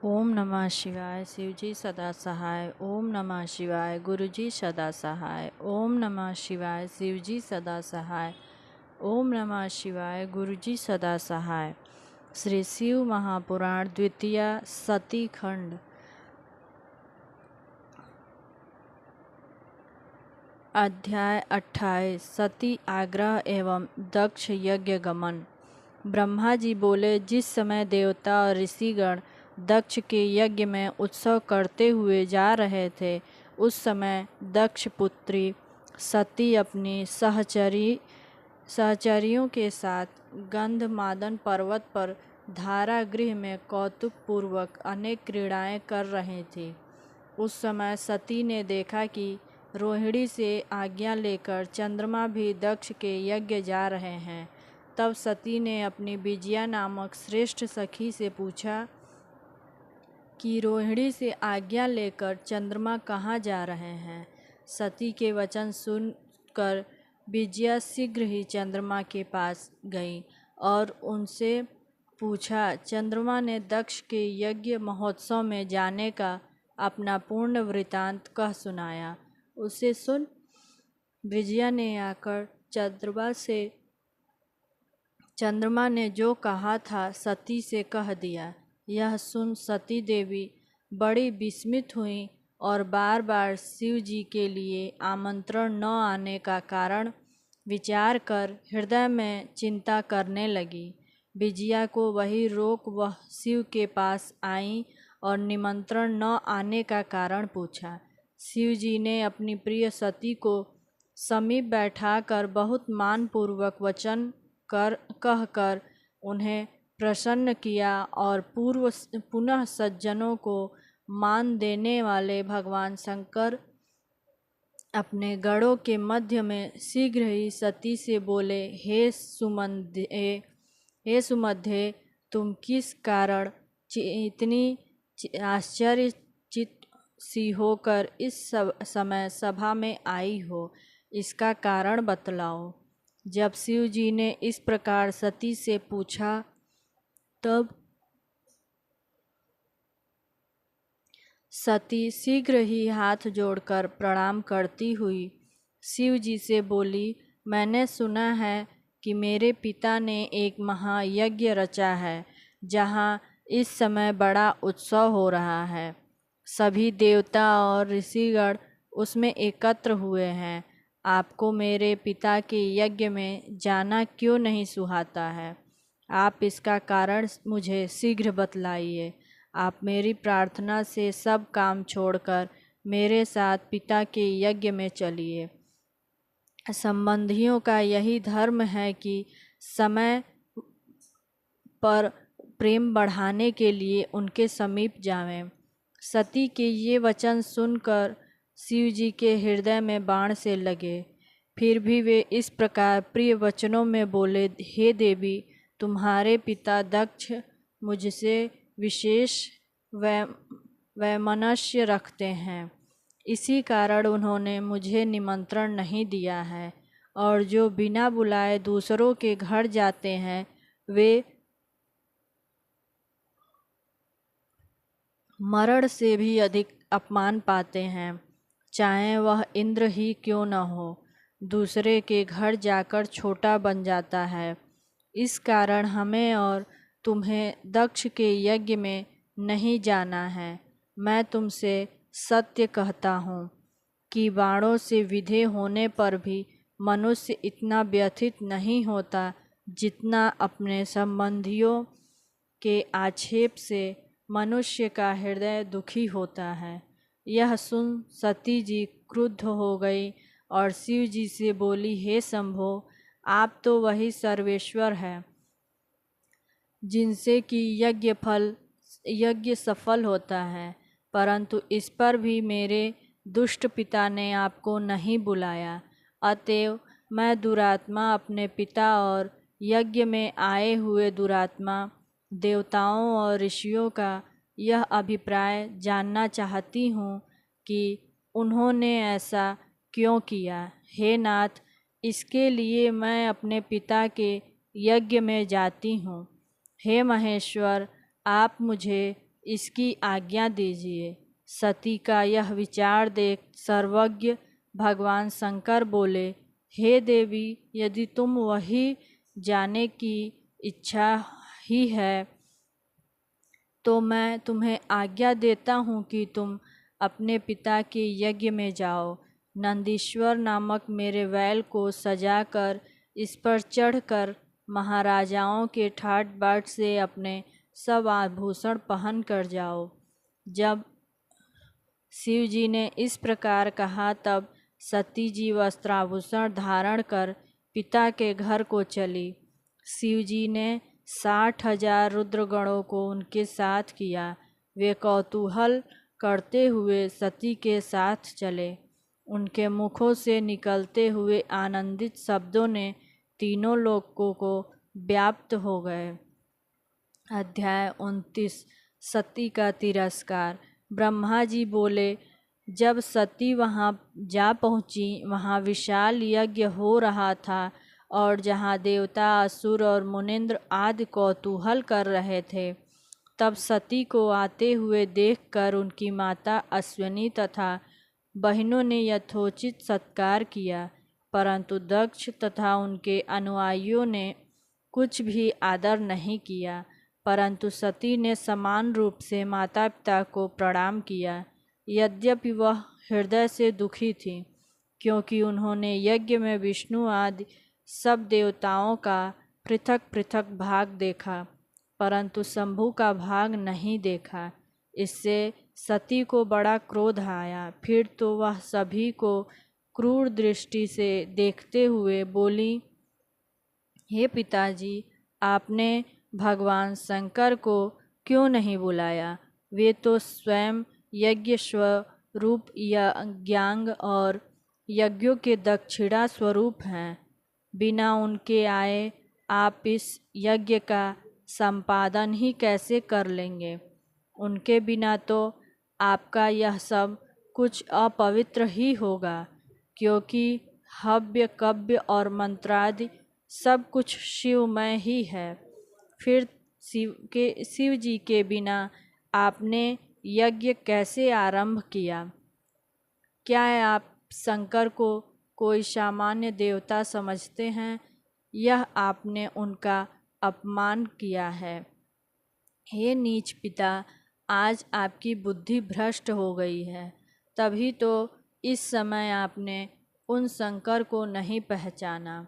ओम नमः शिवाय। शिवजी सदा सहाय। ओम नमः शिवाय। गुरुजी सदा सहाय। ओम नमः शिवाय। शिवजी सदा सहाय। ओम नमः शिवाय। गुरुजी सदा सहाय। श्री शिव महापुराण द्वितीय सती खंड। अध्याय 28। सती आग्रह एवं दक्ष यज्ञ गमन। ब्रह्मा जी बोले, जिस समय देवता और ऋषिगण दक्ष के यज्ञ में उत्सव करते हुए जा रहे थे, उस समय दक्ष पुत्री सती अपनी सहचरियों के साथ गंधमादन पर्वत पर धारागृह में कौतुकपूर्वक अनेक क्रीड़ाएं कर रही थी। उस समय सती ने देखा कि रोहिणी से आज्ञा लेकर चंद्रमा भी दक्ष के यज्ञ जा रहे हैं। तब सती ने अपनी विजया नामक श्रेष्ठ सखी से पूछा कि रोहिणी से आज्ञा लेकर चंद्रमा कहाँ जा रहे हैं। सती के वचन सुनकर विजया शीघ्र ही चंद्रमा के पास गई और उनसे पूछा। चंद्रमा ने दक्ष के यज्ञ महोत्सव में जाने का अपना पूर्ण वृतांत कह सुनाया। उसे सुन विजया ने आकर चंद्रमा ने जो कहा था सती से कह दिया। यह सुन सती देवी बड़ी विस्मित हुई और बार बार शिव जी के लिए आमंत्रण न आने का कारण विचार कर हृदय में चिंता करने लगी। विजया को वही रोक वह शिव के पास आई और निमंत्रण न आने का कारण पूछा। शिव जी ने अपनी प्रिय सती को समीप बैठाकर बहुत मानपूर्वक वचन कहकर उन्हें प्रसन्न किया और पुनः सज्जनों को मान देने वाले भगवान शंकर अपने गढ़ों के मध्य में शीघ्र ही सती से बोले, हे सुमध्ये, तुम किस कारण इतनी आश्चर्यचकित सी होकर इस समय सभा में आई हो, इसका कारण बतलाओ। जब शिव जी ने इस प्रकार सती से पूछा, तब सती शीघ्र ही हाथ जोड़कर प्रणाम करती हुई शिव जी से बोली, मैंने सुना है कि मेरे पिता ने एक महायज्ञ रचा है, जहाँ इस समय बड़ा उत्सव हो रहा है। सभी देवता और ऋषिगण उसमें एकत्र हुए हैं। आपको मेरे पिता के यज्ञ में जाना क्यों नहीं सुहाता है? आप इसका कारण मुझे शीघ्र बतलाइए। आप मेरी प्रार्थना से सब काम छोड़कर मेरे साथ पिता के यज्ञ में चलिए। संबंधियों का यही धर्म है कि समय पर प्रेम बढ़ाने के लिए उनके समीप जावें। सती के ये वचन सुनकर शिव जी के हृदय में बाण से लगे। फिर भी वे इस प्रकार प्रिय वचनों में बोले, हे देवी, तुम्हारे पिता दक्ष मुझसे विशेष वैमनस्य रखते हैं। इसी कारण उन्होंने मुझे निमंत्रण नहीं दिया है, और जो बिना बुलाए दूसरों के घर जाते हैं वे मरण से भी अधिक अपमान पाते हैं, चाहे वह इंद्र ही क्यों न हो। दूसरे के घर जाकर छोटा बन जाता है। इस कारण हमें और तुम्हें दक्ष के यज्ञ में नहीं जाना है। मैं तुमसे सत्य कहता हूँ कि बाणों से विधे होने पर भी मनुष्य इतना व्यथित नहीं होता जितना अपने संबंधियों के आक्षेप से मनुष्य का हृदय दुखी होता है। यह सुन सती जी क्रुद्ध हो गई और शिव जी से बोली, हे शंभो, आप तो वही सर्वेश्वर है जिनसे कि यज्ञ सफल होता है, परंतु इस पर भी मेरे दुष्ट पिता ने आपको नहीं बुलाया। अतएव मैं दुरात्मा अपने पिता और यज्ञ में आए हुए दुरात्मा देवताओं और ऋषियों का यह अभिप्राय जानना चाहती हूँ कि उन्होंने ऐसा क्यों किया। हे नाथ, इसके लिए मैं अपने पिता के यज्ञ में जाती हूँ। हे महेश्वर, आप मुझे इसकी आज्ञा दीजिए। सती का यह विचार देख सर्वज्ञ भगवान शंकर बोले, हे देवी, यदि तुम वही जाने की इच्छा ही है तो मैं तुम्हें आज्ञा देता हूँ कि तुम अपने पिता के यज्ञ में जाओ। नंदीश्वर नामक मेरे बैल को सजाकर इस पर चढ़कर महाराजाओं के ठाट बाट से अपने सब आभूषण पहन कर जाओ। जब शिव जी ने इस प्रकार कहा तब सती जी वस्त्राभूषण धारण कर पिता के घर को चली। शिव जी ने 60,000 रुद्रगणों को उनके साथ किया। वे कौतूहल करते हुए सती के साथ चले। उनके मुखों से निकलते हुए आनंदित शब्दों ने तीनों लोकों को व्याप्त हो गए। अध्याय 29 सती का तिरस्कार। ब्रह्मा जी बोले, जब सती वहाँ जा पहुँची, वहाँ विशाल यज्ञ हो रहा था और जहाँ देवता, असुर और मुनिंद्र आदि कौतूहल कर रहे थे। तब सती को आते हुए देखकर उनकी माता अश्विनी तथा बहनों ने यथोचित सत्कार किया, परंतु दक्ष तथा उनके अनुयायियों ने कुछ भी आदर नहीं किया। परंतु सती ने समान रूप से माता पिता को प्रणाम किया। यद्यपि वह हृदय से दुखी थी, क्योंकि उन्होंने यज्ञ में विष्णु आदि सब देवताओं का पृथक पृथक भाग देखा, परंतु शंभु का भाग नहीं देखा। इससे सती को बड़ा क्रोध आया। फिर तो वह सभी को क्रूर दृष्टि से देखते हुए बोली, हे पिताजी, आपने भगवान शंकर को क्यों नहीं बुलाया? वे तो स्वयं यज्ञ स्वरूप यज्ञांग और यज्ञों के दक्षिणा स्वरूप हैं। बिना उनके आए आप इस यज्ञ का संपादन ही कैसे कर लेंगे? उनके बिना तो आपका यह सब कुछ अपवित्र ही होगा, क्योंकि हव्य, कव्य और मंत्रादि सब कुछ शिवमय ही है। फिर शिव जी के बिना आपने यज्ञ कैसे आरंभ किया? क्या आप शंकर को कोई सामान्य देवता समझते हैं? यह आपने उनका अपमान किया है। हे नीच पिता, आज आपकी बुद्धि भ्रष्ट हो गई है। तभी तो इस समय आपने उन शंकर को नहीं पहचाना।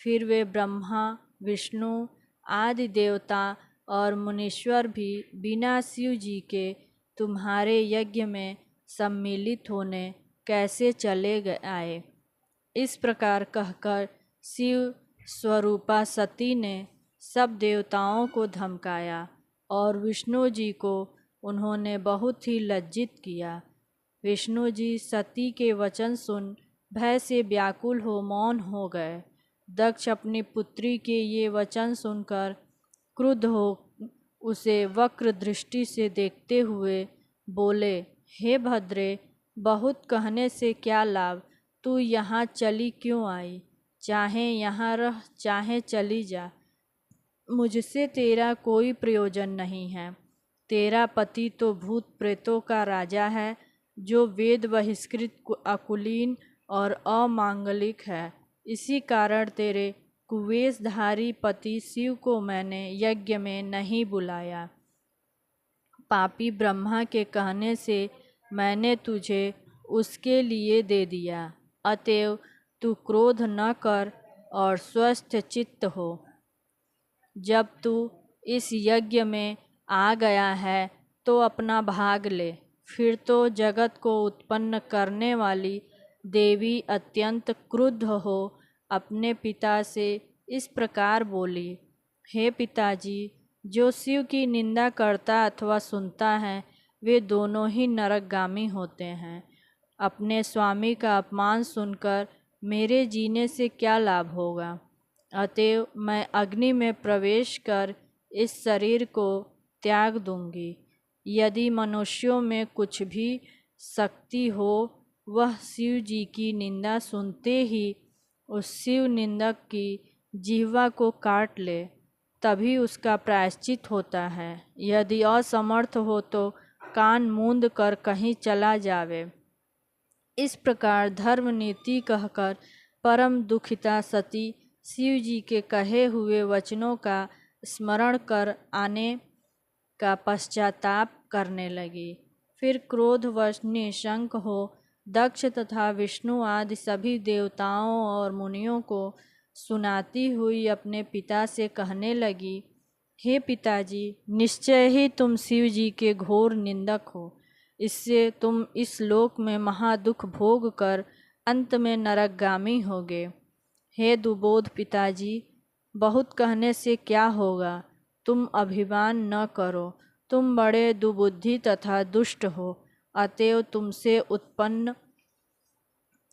फिर वे ब्रह्मा, विष्णु आदि देवता और मुनीश्वर भी बिना शिव जी के तुम्हारे यज्ञ में सम्मिलित होने कैसे चले आए? इस प्रकार कहकर शिव स्वरूपा सती ने सब देवताओं को धमकाया और विष्णु जी को उन्होंने बहुत ही लज्जित किया। विष्णु जी सती के वचन सुन भय से व्याकुल हो मौन हो गए। दक्ष अपनी पुत्री के ये वचन सुनकर क्रुद्ध हो उसे वक्र दृष्टि से देखते हुए बोले, हे भद्रे, बहुत कहने से क्या लाभ? तू यहाँ चली क्यों आई? चाहे यहाँ रह, चाहे चली जा, मुझसे तेरा कोई प्रयोजन नहीं है। तेरा पति तो भूत प्रेतों का राजा है, जो वेद बहिष्कृत, अकुलीन और अमांगलिक है। इसी कारण तेरे कुवेशधारी पति शिव को मैंने यज्ञ में नहीं बुलाया। पापी ब्रह्मा के कहने से मैंने तुझे उसके लिए दे दिया। अतएव तू क्रोध न कर और स्वस्थ चित्त हो। जब तू इस यज्ञ में आ गया है तो अपना भाग ले। फिर तो जगत को उत्पन्न करने वाली देवी अत्यंत क्रुद्ध हो अपने पिता से इस प्रकार बोली, हे पिताजी, जो शिव की निंदा करता अथवा सुनता है वे दोनों ही नरकगामी होते हैं। अपने स्वामी का अपमान सुनकर मेरे जीने से क्या लाभ होगा? अतएव मैं अग्नि में प्रवेश कर इस शरीर को त्याग दूंगी। यदि मनुष्यों में कुछ भी शक्ति हो, वह शिव जी की निंदा सुनते ही उस शिव निंदक की जिह्वा को काट ले, तभी उसका प्रायश्चित होता है। यदि असमर्थ हो तो कान मूंद कर कहीं चला जावे। इस प्रकार धर्म नीति कहकर परम दुखिता सती शिव जी के कहे हुए वचनों का स्मरण कर आने का पश्चाताप करने लगी। फिर क्रोधवश निशंक हो दक्ष तथा विष्णु आदि सभी देवताओं और मुनियों को सुनाती हुई अपने पिता से कहने लगी, हे पिताजी, निश्चय ही तुम शिव जी के घोर निंदक हो। इससे तुम इस लोक में महादुख भोग कर अंत में नरकगामी होगे। हे दुबोध पिताजी, बहुत कहने से क्या होगा, तुम अभिमान न करो। तुम बड़े दुबुद्धि तथा दुष्ट हो, अतएव तुमसे उत्पन्न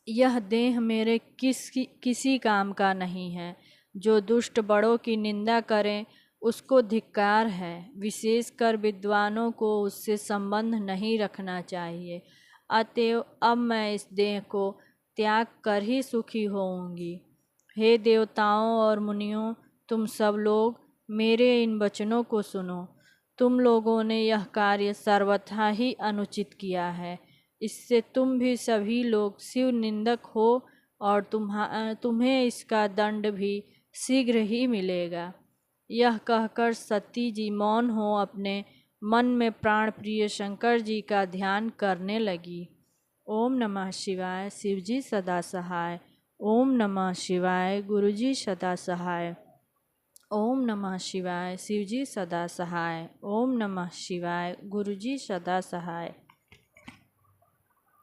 यह देह मेरे किसी काम का नहीं है। जो दुष्ट बड़ों की निंदा करें उसको धिक्कार है। विशेषकर विद्वानों को उससे संबंध नहीं रखना चाहिए। अतएव अब मैं इस देह को त्याग कर ही सुखी होऊंगी। हे देवताओं और मुनियों, तुम सब लोग मेरे इन वचनों को सुनो। तुम लोगों ने यह कार्य सर्वथा ही अनुचित किया है। इससे तुम भी सभी लोग शिव निंदक हो और तुम्हें इसका दंड भी शीघ्र ही मिलेगा। यह कहकर सती जी मौन हो अपने मन में प्राण प्रिय शंकर जी का ध्यान करने लगी। ओम नमः शिवाय, शिवजी सदा सहाय। ओम नमः शिवाय, गुरुजी सदा सहाय। ओम नमः शिवाय, शिवजी सदा सहाय। ओम नमः शिवाय, गुरुजी सदा सहाय।